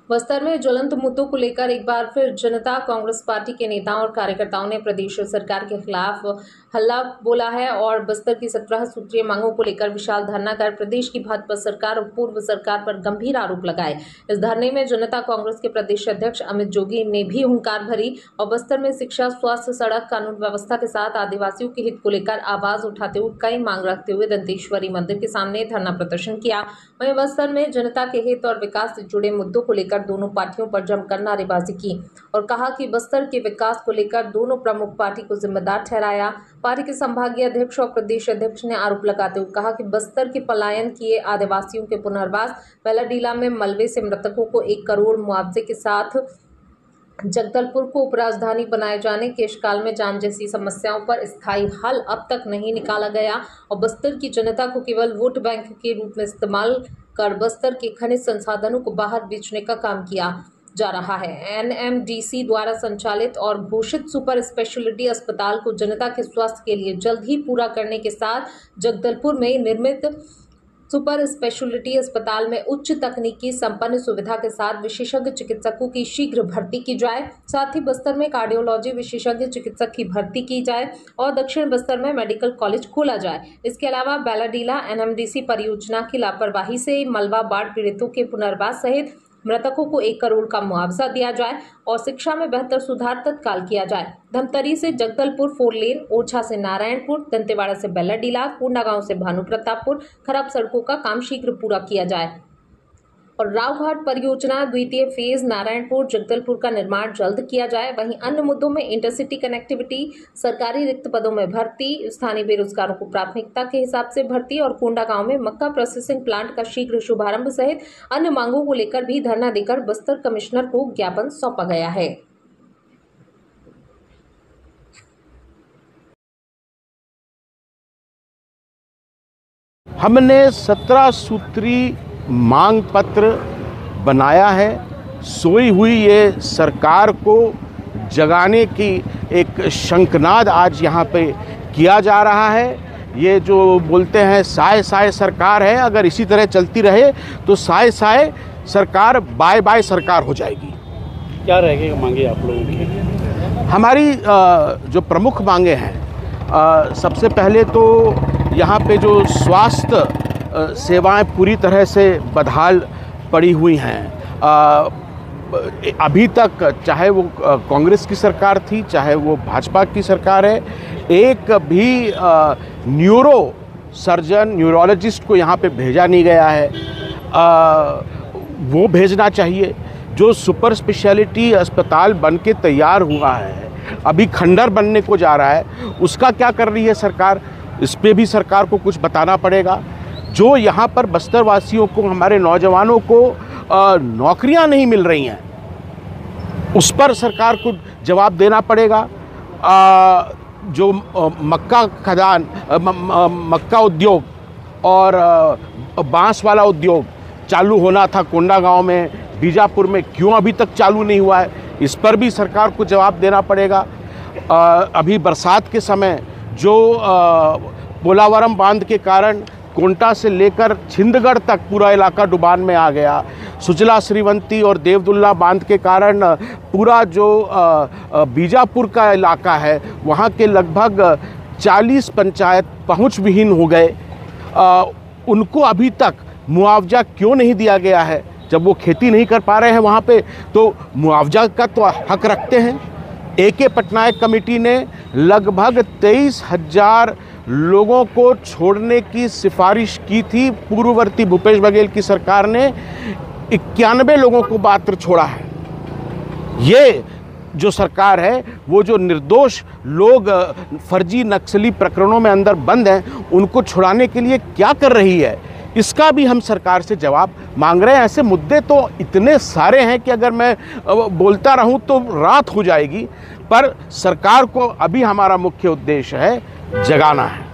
बस्तर में ज्वलंत मुद्दों को लेकर एक बार फिर जनता कांग्रेस पार्टी के नेताओं और कार्यकर्ताओं ने प्रदेश सरकार के खिलाफ हल्ला बोला है और बस्तर की 17 सूत्रीय मांगों को लेकर विशाल धरना कर प्रदेश की भाजपा सरकार और पूर्व सरकार पर गंभीर आरोप लगाए। इस धरने में जनता कांग्रेस के प्रदेश अध्यक्ष अमित जोगी ने भी हुंकार भरी और बस्तर में शिक्षा, स्वास्थ्य, सड़क, कानून व्यवस्था के साथ आदिवासियों के हित को लेकर आवाज उठाते हुए कई मांग रखते हुए दंतेश्वरी मंदिर के सामने धरना प्रदर्शन किया। वहीं बस्तर में जनता के हित और विकास से जुड़े मुद्दों को लेकर दोनों पार्टियों पर जमकर नारेबाजी की और कहा कि बस्तर के विकास को लेकर दोनों प्रमुख पार्टी को जिम्मेदार ठहराया। पार्टी के संभागीय अध्यक्ष और प्रदेश अध्यक्ष ने आरोप लगाते हुए कहा कि बस्तर के पलायन किए आदिवासियों के पुनर्वास, बेलाडीला में मलबे से मृतकों को 1 करोड़ मुआवजे के साथ जगदलपुर को उपराजधानी बनाए जाने, केशकाल में जाम जैसी समस्याओं पर स्थायी हल अब तक नहीं निकाला गया और बस्तर की जनता को केवल वोट बैंक के रूप में इस्तेमाल कर बस्तर के खनिज संसाधनों को बाहर बेचने का काम किया जा रहा है। एनएमडीसी द्वारा संचालित और घोषित सुपर स्पेशलिटी अस्पताल को जनता के स्वास्थ्य के लिए जल्द ही पूरा करने के साथ जगदलपुर में निर्मित सुपर स्पेशलिटी अस्पताल में उच्च तकनीकी संपन्न सुविधा के साथ विशेषज्ञ चिकित्सकों की शीघ्र भर्ती की जाए। साथ ही बस्तर में कार्डियोलॉजी विशेषज्ञ चिकित्सक की भर्ती की जाए और दक्षिण बस्तर में मेडिकल कॉलेज खोला जाए। इसके अलावा बेलाडीला एनएमडीसी परियोजना की लापरवाही से मलबा बाढ़ पीड़ितों के पुनर्वास सहित मृतकों को 1 करोड़ का मुआवजा दिया जाए और शिक्षा में बेहतर सुधार तत्काल किया जाए। धमतरी से जगदलपुर 4 लेन, ओरछा से नारायणपुर, दंतेवाड़ा से बेलाडीला, कोंडागांव से भानु प्रतापपुर खराब सड़कों का काम शीघ्र पूरा किया जाए और रावघाट परियोजना द्वितीय फेज नारायणपुर जगदलपुर का निर्माण जल्द किया जाए। वहीं अन्य मुद्दों में इंटरसिटी कनेक्टिविटी, सरकारी रिक्त पदों में भर्ती, स्थानीय बेरोजगारों को प्राथमिकता के हिसाब से भर्ती और कोंडागांव में मक्का प्रोसेसिंग प्लांट का शीघ्र शुभारंभ सहित अन्य मांगों को लेकर भी धरना देकर बस्तर कमिश्नर को ज्ञापन सौंपा गया है। हमने 17 सूत्री मांग पत्र बनाया है। सोई हुई ये सरकार को जगाने की एक शंखनाद आज यहाँ पे किया जा रहा है। ये जो बोलते हैं साय साय सरकार है, अगर इसी तरह चलती रहे तो साय साय सरकार बाय बाय सरकार हो जाएगी। क्या रहेगी मांगे आप लोगों की? हमारी जो प्रमुख मांगे हैं, सबसे पहले तो यहाँ पे जो स्वास्थ्य सेवाएं पूरी तरह से बदहाल पड़ी हुई हैं। अभी तक चाहे वो कांग्रेस की सरकार थी, चाहे वो भाजपा की सरकार है, एक भी न्यूरो सर्जन, न्यूरोलॉजिस्ट को यहाँ पे भेजा नहीं गया है। वो भेजना चाहिए। जो सुपर स्पेशलिटी अस्पताल बन के तैयार हुआ है, अभी खंडर बनने को जा रहा है, उसका क्या कर रही है सरकार? इस पे भी सरकार को कुछ बताना पड़ेगा। जो यहाँ पर बस्तर वासियों को, हमारे नौजवानों को नौकरियाँ नहीं मिल रही हैं, उस पर सरकार को जवाब देना पड़ेगा। जो मक्का खदान, मक्का उद्योग और बांस वाला उद्योग चालू होना था कोंडागांव में, बीजापुर में, क्यों अभी तक चालू नहीं हुआ है? इस पर भी सरकार को जवाब देना पड़ेगा। अभी बरसात के समय जो पोलावरम बांध के कारण कोंटा से लेकर छिंदगढ़ तक पूरा इलाका डुबान में आ गया। सुजला श्रीवंती और देवदुल्ला बांध के कारण पूरा जो बीजापुर का इलाका है, वहाँ के लगभग 40 पंचायत पहुँच विहीन हो गए। उनको अभी तक मुआवजा क्यों नहीं दिया गया है? जब वो खेती नहीं कर पा रहे हैं वहाँ पे, तो मुआवजा का तो हक रखते हैं। AK पटनायक कमेटी ने लगभग 23,000 लोगों को छोड़ने की सिफारिश की थी। पूर्ववर्ती भूपेश बघेल की सरकार ने 91 लोगों को मात्र छोड़ा है। ये जो सरकार है, वो जो निर्दोष लोग फर्जी नक्सली प्रकरणों में अंदर बंद हैं, उनको छुड़ाने के लिए क्या कर रही है, इसका भी हम सरकार से जवाब मांग रहे हैं। ऐसे मुद्दे तो इतने सारे हैं कि अगर मैं बोलता रहूं तो रात हो जाएगी, पर सरकार को अभी हमारा मुख्य उद्देश्य है जगाना है।